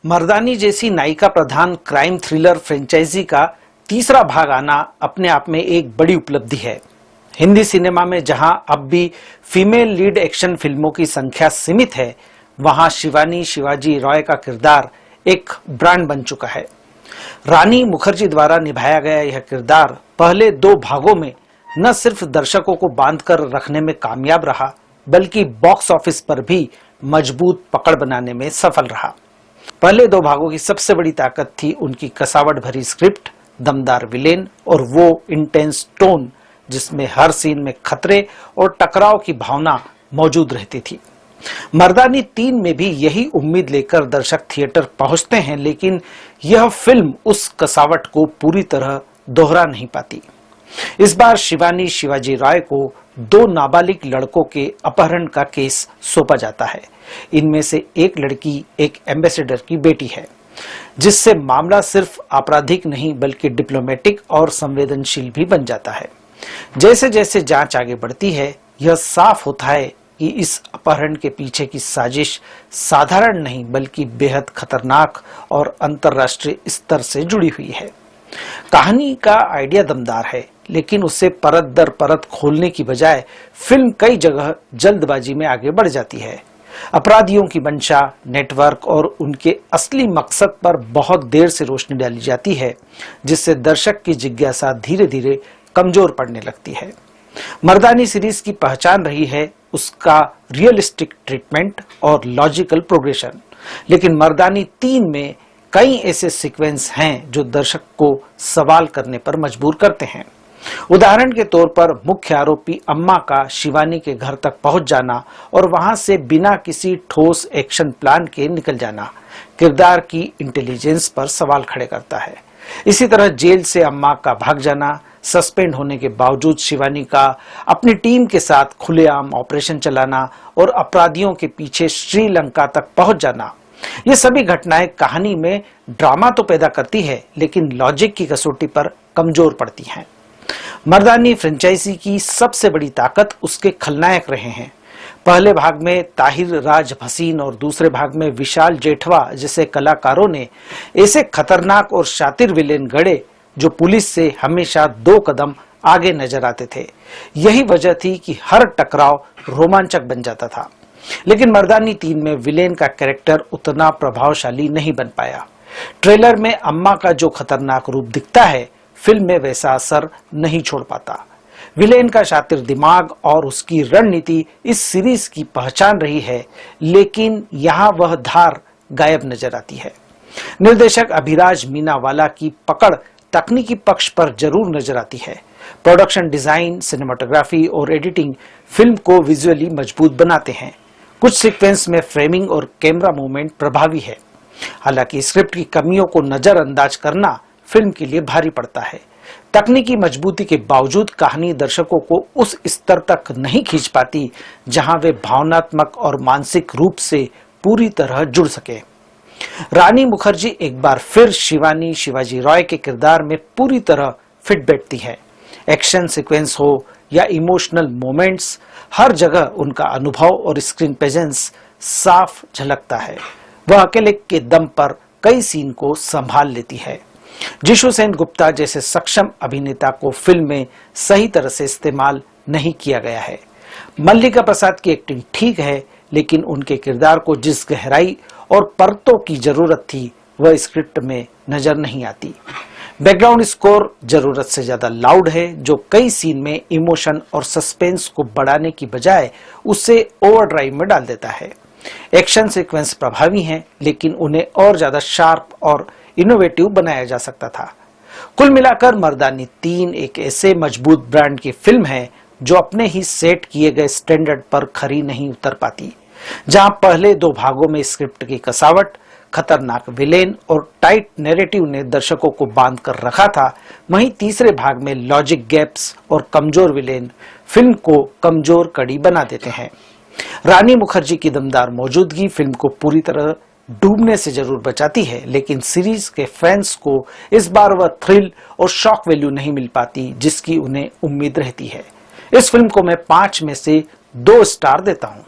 मर्दानी जैसी नायिका प्रधान crime thriller franchise का तीसरा भाग आना अपने आप में एक बड़ी उपलब्धि है। हिंदी सिनेमा में जहां अब भी फीमेल लीड एक्शन फिल्मों की संख्या सीमित है, वहां शिवानी शिवाजी रॉय का किरदार एक ब्रांड बन चुका है। रानी मुखर्जी द्वारा निभाया गया यह किरदार पहले दो भागों में न सिर्फ दर्शकों को बांधकर रखने में कामयाब रहा, बल्कि बॉक्स ऑफिस पर भी मजबूत पकड़ बनाने में सफल रहा। पहले दो भागों की सबसे बड़ी ताकत थी उनकी कसावट भरी स्क्रिप्ट, दमदार विलेन और वो इंटेंस टोन जिसमें हर सीन में खतरे और टकराव की भावना मौजूद रहती थी। मर्दानी 3 में भी यही उम्मीद लेकर दर्शक थिएटर पहुंचते हैं, लेकिन यह फिल्म उस कसावट को पूरी तरह दोहरा नहीं पाती। इस बार शिवानी शिवाजी रॉय को 2 नाबालिग लड़कों के अपहरण का केस सौंपा जाता है। इनमें से एक लड़की एक एम्बेसडर की बेटी है, जिससे मामला सिर्फ आपराधिक नहीं बल्कि डिप्लोमेटिक और संवेदनशील भी बन जाता है। जैसे जैसे जांच आगे बढ़ती है, यह साफ होता है कि इस अपहरण के पीछे की साजिश साधारण नहीं बल्कि बेहद खतरनाक और अंतर्राष्ट्रीय स्तर से जुड़ी हुई है। कहानी का आइडिया दमदार है, लेकिन उसे परत दर परत खोलने की बजाय फिल्म कई जगह जल्दबाजी में आगे बढ़ जाती है। अपराधियों की मंशा, नेटवर्क और उनके असली मकसद पर बहुत देर से रोशनी डाली जाती है, जिससे दर्शक की जिज्ञासा धीरे धीरे कमजोर पड़ने लगती है। मर्दानी सीरीज की पहचान रही है उसका रियलिस्टिक ट्रीटमेंट और लॉजिकल प्रोग्रेशन, लेकिन मर्दानी 3 में कई ऐसे सीक्वेंस हैं जो दर्शक को सवाल करने पर मजबूर करते हैं। उदाहरण के तौर पर मुख्य आरोपी अम्मा का शिवानी के घर तक पहुंच जाना और वहां से बिना किसी ठोस एक्शन प्लान के निकल जाना किरदार की इंटेलिजेंस पर सवाल खड़े करता है। इसी तरह जेल से अम्मा का भाग जाना, सस्पेंड होने के बावजूद शिवानी का अपनी टीम के साथ खुलेआम ऑपरेशन चलाना और अपराधियों के पीछे श्रीलंका तक पहुंच जाना, ये सभी घटनाएं कहानी में ड्रामा तो पैदा करती है, लेकिन लॉजिक की कसौटी पर कमजोर पड़ती हैं। मर्दानी फ्रेंचाइजी की सबसे बड़ी ताकत उसके खलनायक रहे हैं। पहले भाग में ताहिर राज भसीन और दूसरे भाग में विशाल जेठवा जैसे कलाकारों ने ऐसे खतरनाक और शातिर विलेन गढ़े जो पुलिस से हमेशा 2 कदम आगे नजर आते थे। यही वजह थी कि हर टकराव रोमांचक बन जाता था। लेकिन मर्दानी 3 में विलेन का कैरेक्टर उतना प्रभावशाली नहीं बन पाया। ट्रेलर में अम्मा का जो खतरनाक रूप दिखता है, फिल्म में वैसा असर नहीं छोड़ पाता। विलेन का शातिर दिमाग और उसकी रणनीति इस सीरीज की पहचान रही है, लेकिन यहाँ वह धार गायब नजर आती है। निर्देशक अभिराज मीनावाला की पकड़ तकनीकी पक्ष पर जरूर नजर आती है। प्रोडक्शन डिजाइन, सिनेमाटोग्राफी और एडिटिंग फिल्म को विजुअली मजबूत बनाते हैं। कुछ सीक्वेंस में फ्रेमिंग और कैमरा मूवमेंट प्रभावी है। हालांकि स्क्रिप्ट की कमियों को नजरअंदाज करना फिल्म के लिए भारी पड़ता है। तकनीकी मजबूती के बावजूद कहानी दर्शकों को उस स्तर तक नहीं खींच पाती जहां वे भावनात्मक और मानसिक रूप से पूरी तरह जुड़ सके। रानी मुखर्जी एक बार फिर शिवानी शिवाजी रॉय के किरदार में पूरी तरह फिट बैठती है। एक्शन सीक्वेंस हो या इमोशनल मोमेंट्स, हर जगह उनका अनुभव और स्क्रीन प्रेजेंस साफ झलकता है। वह अकेले के दम पर कई सीन को संभाल लेती है। जिशु सेन गुप्ता जैसे सक्षम अभिनेता को फिल्म में सही तरह से इस्तेमाल नहीं किया गया है। मल्लिका प्रसाद की एक्टिंग ठीक है, लेकिन उनके किरदार को जिस गहराई और परतों की जरूरत थी, वह स्क्रिप्ट में नजर नहीं आती। बैकग्राउंड स्कोर जरूरत से ज्यादा लाउड है, जो कई सीन में इमोशन और सस्पेंस को बढ़ाने की बजाय उसे ओवरड्राइव में डाल देता है। एक्शन सीक्वेंस प्रभावी हैं, लेकिन उन्हें और ज्यादा शार्प और इनोवेटिव बनाया जा सकता था। कुल मिलाकर मर्दानी 3 एक ऐसे मजबूत ब्रांड की फिल्म है जो अपने ही सेट किए गए स्टैंडर्ड पर खरी नहीं उतर पाती। जहां पहले 2 भागों में स्क्रिप्ट की कसावट, खतरनाक विलेन और टाइट नैरेटिव ने दर्शकों को बांध कर रखा था, वहीं तीसरे भाग में लॉजिक गैप्स और कमजोर विलेन फिल्म को कमजोर कड़ी बना देते हैं। रानी मुखर्जी की दमदार मौजूदगी फिल्म को पूरी तरह डूबने से जरूर बचाती है, लेकिन सीरीज के फैंस को इस बार वह थ्रिल और शॉक वैल्यू नहीं मिल पाती जिसकी उन्हें उम्मीद रहती है। इस फिल्म को मैं 5 में से 2 स्टार देता हूं।